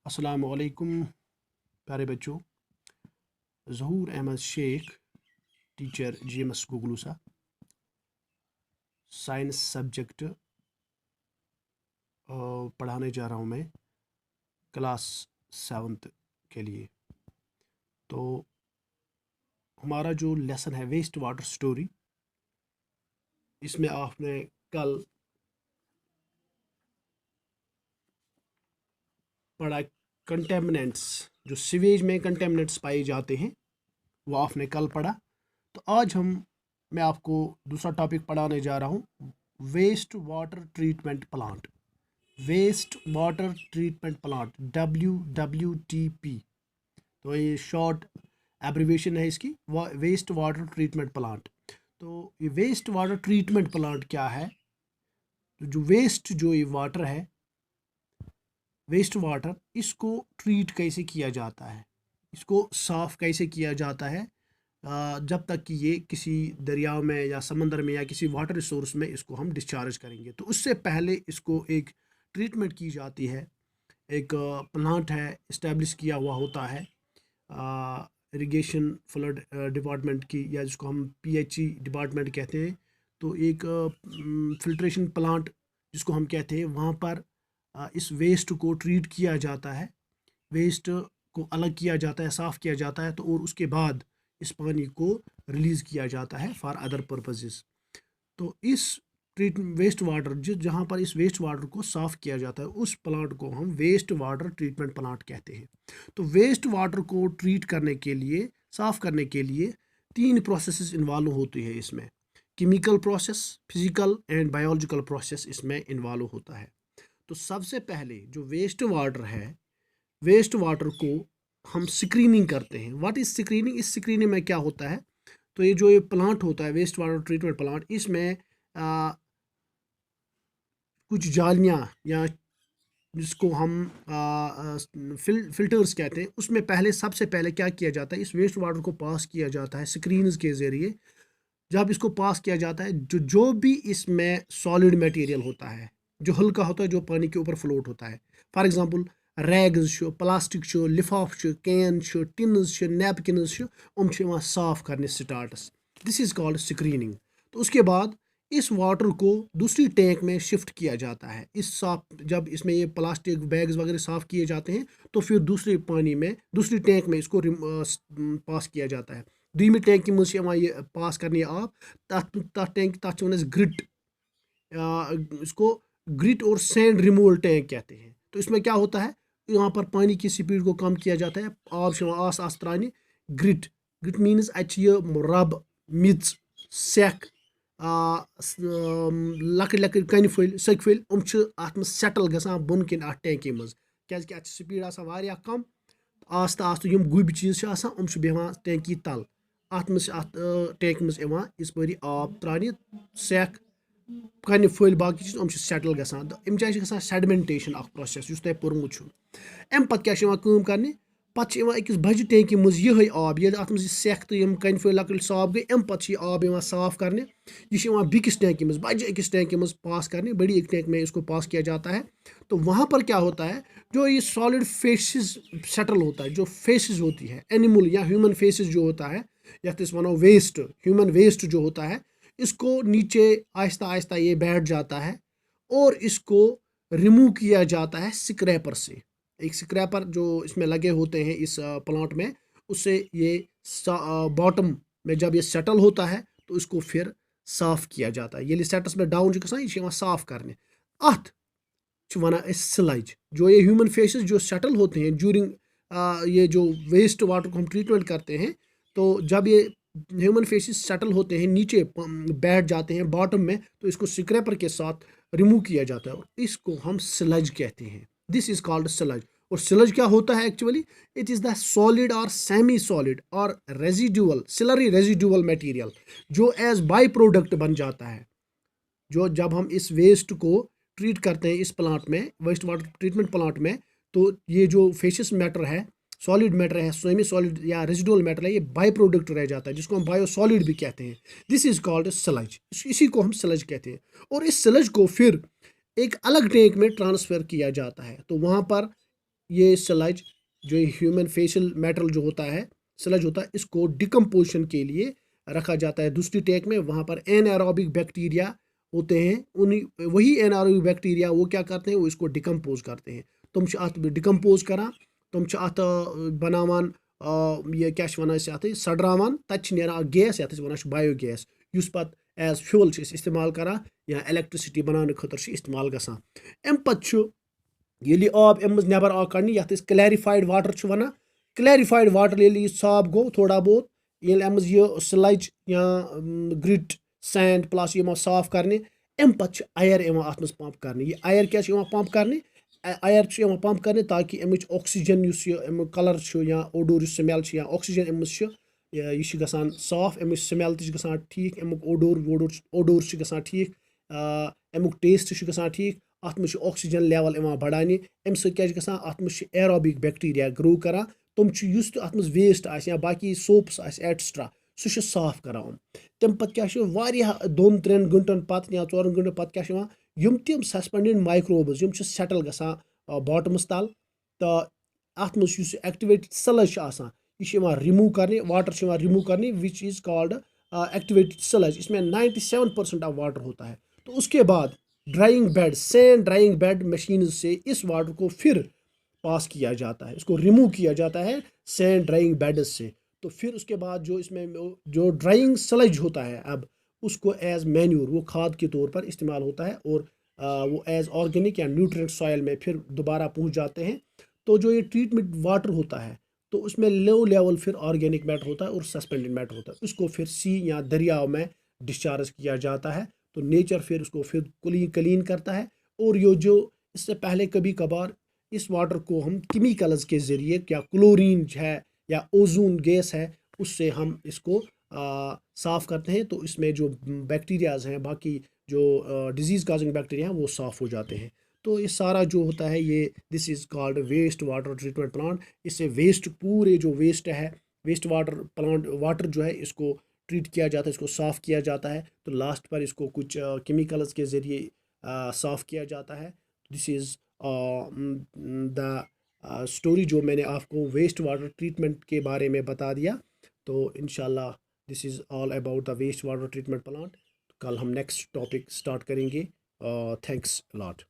अस्सलाम वालेकुम प्यारे बच्चों। Zahoor Ahmad Sheikh, teacher GMS Guglusa, science subject पढ़ाने जा रहा हूँ मैं क्लास 7th के लिए। तो हमारा जो लेसन है वेस्ट वाटर स्टोरी, इसमें आपने कल पढ़ा कंटेमिनेंट्स, जो सीवेज में कंटेमिनेंट्स पाए जाते हैं, वो आपने कल पढ़ा। तो आज मैं आपको दूसरा टॉपिक पढ़ाने जा रहा हूँ, waste water treatment plant. Waste water treatment plant, WWTP। तो ये शॉर्ट एब्रीवेशन है इसकी, वेस्ट वाटर ट्रीटमेंट प्लांट। तो ये वेस्ट वाटर ट्रीटमेंट प्लांट क्या है? तो जो ये वाटर है, वेस्ट वाटर, इसको ट्रीट कैसे किया जाता है, इसको साफ़ कैसे किया जाता है, जब तक कि ये किसी दरिया में या समंदर में या किसी वाटर रिसोर्स में इसको हम डिस्चार्ज करेंगे। तो उससे पहले इसको एक ट्रीटमेंट की जाती है। एक प्लांट है, इस्टेब्लिश किया हुआ होता है इरिगेशन फ्लड डिपार्टमेंट की, या जिसको हम PHE डिपार्टमेंट कहते हैं। तो एक फिल्ट्रेशन प्लांट जिसको हम कहते हैं, वहाँ पर इस वेस्ट को ट्रीट किया जाता है, वेस्ट को अलग किया जाता है, साफ़ किया जाता है। तो और उसके बाद इस पानी को रिलीज़ किया जाता है फॉर अदर पर्पसेस। तो इस ट्रीट वेस्ट वाटर जहाँ पर इस वेस्ट वाटर को साफ़ किया जाता है, उस प्लांट को हम वेस्ट वाटर ट्रीटमेंट प्लांट कहते हैं। तो वेस्ट वाटर को ट्रीट करने के लिए, साफ़ करने के लिए 3 प्रोसेसेस इन्वॉल्व होती है इसमें। Chemical process, physical and biological process इसमें इन्वॉल्व होता है। तो सबसे पहले जो वेस्ट वाटर है, वेस्ट वाटर को हम स्क्रीनिंग करते हैं। What is screening? इस स्क्रीनिंग में क्या होता है? तो ये प्लांट होता है, वेस्ट वाटर ट्रीटमेंट प्लांट, इसमें कुछ जालियाँ, या जिसको हम फिल्टर्स कहते हैं, उसमें सबसे पहले क्या किया जाता है, इस वेस्ट वाटर को पास किया जाता है स्क्रीन्स के ज़रिए। जब इसको पास किया जाता है, जो भी इसमें सॉलिड मटेरियल होता है, जो हल्का होता है, जो पानी के ऊपर फ्लोट होता है, फॉर एग्जांपल रैग्स, प्लास्टिक, लिफाफ, कैन, टिन्स, नैपकिन्स, साफ करने starts. This is called screening. तो उसके बाद इस वाटर को दूसरी टैंक में शिफ्ट किया जाता है। जब इसमें ये प्लास्टिक बैग्स वगैरह साफ़ किए जाते हैं, तो फिर दूसरे पानी में, दूसरी टैंक में इसको पास किया जाता है। दोयमि टैंक मज ये पास करने आब, तथ ग्रिट, इसको ग्रिट और सैंड रिमूवल टैंक कहते हैं। तो इसमें क्या होता है, यहाँ पर पानी की स्पीड को कम किया जाता है, आब आस आस त्राने ग्रिट। ग्रिट मीन्स ये रब, मिच, सेक, लकट लकट कन फल, सक फल, अत मज सेटल गसान बोन किन अत टैंकी मज, क्या अत स्पीड आसान कम। आस्ता आस्ता यम गुब चीज बेहान टैंकी तल, अत मज टैंक मज इस परी आब त्राने, सेक, कन फल, बाकी चीज सेटल गसान। अम गसान सेडमेंटेशन अख प्रोसेस, उस तुम पोर्मुत। अम पत क्या करने, पत अकिस बज टैंकी मज ये आब, ये अत मज सेक तो यम कन फल लकट साफ गई, अम पत आब साफ करने, यह बिकिस टैंकी मज, बज अकिस टैंकी मज पास करने, बड़ी एक टैंक में इसको पास किया जाता है। तो वहाँ पर क्या होता है, जो ये सॉलिड फेसिस सेटल होता है, जो फेसिस होती है एनिमल या ह्यूमन फेसिस जो होता है, या वनो वेस्ट, ह्यूमन वेस्ट जो होता है, इसको नीचे आहिस्ता आहिस्ता ये बैठ जाता है, और इसको रिमूव किया जाता है स्क्रैपर से। एक स्क्रैपर जो इसमें लगे होते हैं इस प्लांट में, उससे ये बॉटम में जब ये सेटल होता है, तो इसको फिर साफ किया जाता है। ये सेटस में डाउन यह साफ करने, अत वन स्लज। जो ये ह्यूमन फेसेस जो सेटल होते हैं ड्यूरिंग ये जो वेस्ट वाटर को हम ट्रीटमेंट करते हैं, तो जब ये ह्यूमन फेसेस सेटल होते हैं, नीचे बैठ जाते हैं बॉटम में, तो इसको स्क्रैपर के साथ रिमूव किया जाता है, और इसको हम स्लज कहते हैं। This is called sludge. और स्लज क्या होता है actually? It is the solid और सेमी सॉलिड और रेजिडुअल, सिलरी रेजिडुअल मटेरियल, जो एज बाई प्रोडक्ट बन जाता है। जो जब हम इस वेस्ट को ट्रीट करते हैं इस प्लांट में, वेस्ट वाटर ट्रीटमेंट प्लांट में, तो ये जो फेसिस मैटर है, सॉलिड मैटर है, सेमी सॉलिड या रेजिडुअल मैटर है, ये बाई प्रोडक्ट रह जाता है, जिसको हम बायो सॉलिड भी कहते हैं। This is called sludge. इसी को हम स्लज कहते हैं। और इस स्लज को फिर एक अलग टैंक में ट्रांसफर किया जाता है। तो वहाँ पर ये स्लज जो ह्यूमन फेशियल मैटर जो होता है, स्लज होता है, इसको डिकम्पोजिशन के लिए रखा जाता है दूसरी टैंक में। वहाँ पर एनारोबिक बैक्टीरिया होते हैं, उन्हीं वही एनारोबिक बैक्टीरिया वो क्या करते हैं, वो इसको डिकम्पोज करते हैं। तुम अत डिकम्पोज करान, तुम अत बनावान ये क्या वनान अत सड़रावान, तत नेरान गैस यत वनान बायो गैस, युस पत एज फ्यूल इस्तेमाल करान या इलेक्ट्रिसिटी बनाने खतर इस्तेमाल गसान। अम पत ये आब अम नबर आव कड़न यथ क्लैरिफाइड वाटर वनान, क्लैरिफाइड वाटर ये साफ गो थोड़ा बहुत, ये अम स्लज या ग्रिट सैंड प्लस ये साफ करने, अम पत आयर अत पंप करने। ये आयर क्या पंप करने, आयर पंप करने ताकि अमिच ऑक्सीजन अमुक कलर या ओडोर स्मेल या ऑक्सीजन अमिच यह गसान साफ, अमिच स्मेल तसान ठीक, अमुक ओडोर वोडोर ओडोर गसान ठीक, अमुक टेस्ट गसान ठीक, अत मज ऑक्सीजन लेवल बढ़ाने। अम सत्या अत मज एरोबिक बैक्टीरिया ग्रो करान, तुम अत मज वेस्ट या बाकी सोप्स एट्सट्रा सह साफ करान। तम पत क्या 2-3 घंटन पत या 4 घंटन पत क्या यम तम सस्पेंडेड माइक्रोब्स यम सेटल गसान बॉटमस तल, तो अत मज एक्टिवेटेड स्लज यह रिमूव करने, वाटर रिमूव करने which is called activated sludge. इसमें 97% ऑफ वाटर होता है। तो उसके बाद drawing bed, sand drawing bed machine से इस वाटर को फिर पास किया जाता है, इसको रिमूव किया जाता है सैंड ड्राइंग बेड से। तो फिर उसके बाद जो इसमें जो ड्राइंग स्लज होता है अब उसको एज मैन्यूर, वो खाद के तौर पर इस्तेमाल होता है, और वो एज ऑर्गेनिक या न्यूट्रिएंट सॉइल में फिर दोबारा पहुंच जाते हैं। तो जो ये ट्रीटमेंट वाटर होता है तो उसमें लो लेवल फिर ऑर्गेनिक मैटर होता है और सस्पेंडेड मैटर होता है, उसको फिर सी या दरियाओं में डिस्चार्ज किया जाता है। तो नेचर फिर उसको फिर क्लीन करता है। और ये जो इससे पहले कभी कभार इस वाटर को हम केमिकल्स के ज़रिए, क्या क्लोरीन है या ओजोन गैस है, उससे हम इसको साफ़ करते हैं, तो इसमें जो बैक्टीरियाज हैं, बाकी जो डिजीज़ काजिंग बैक्टीरिया हैं, वो साफ़ हो जाते हैं। तो ये सारा जो होता है ये this is called waste water treatment plant. इससे वेस्ट, पूरे जो वेस्ट है, वेस्ट वाटर प्लांट वाटर जो है इसको ट्रीट किया जाता है, इसको साफ़ किया जाता है। तो लास्ट पर इसको कुछ केमिकल्स के ज़रिए साफ़ किया जाता है। दिस इज़ द स्टोरी जो मैंने आपको वेस्ट वाटर ट्रीटमेंट के बारे में बता दिया। तो इंशाल्लाह this is all about the waste water treatment plant. कल हम नेक्स्ट टॉपिक स्टार्ट करेंगे। Thanks lot.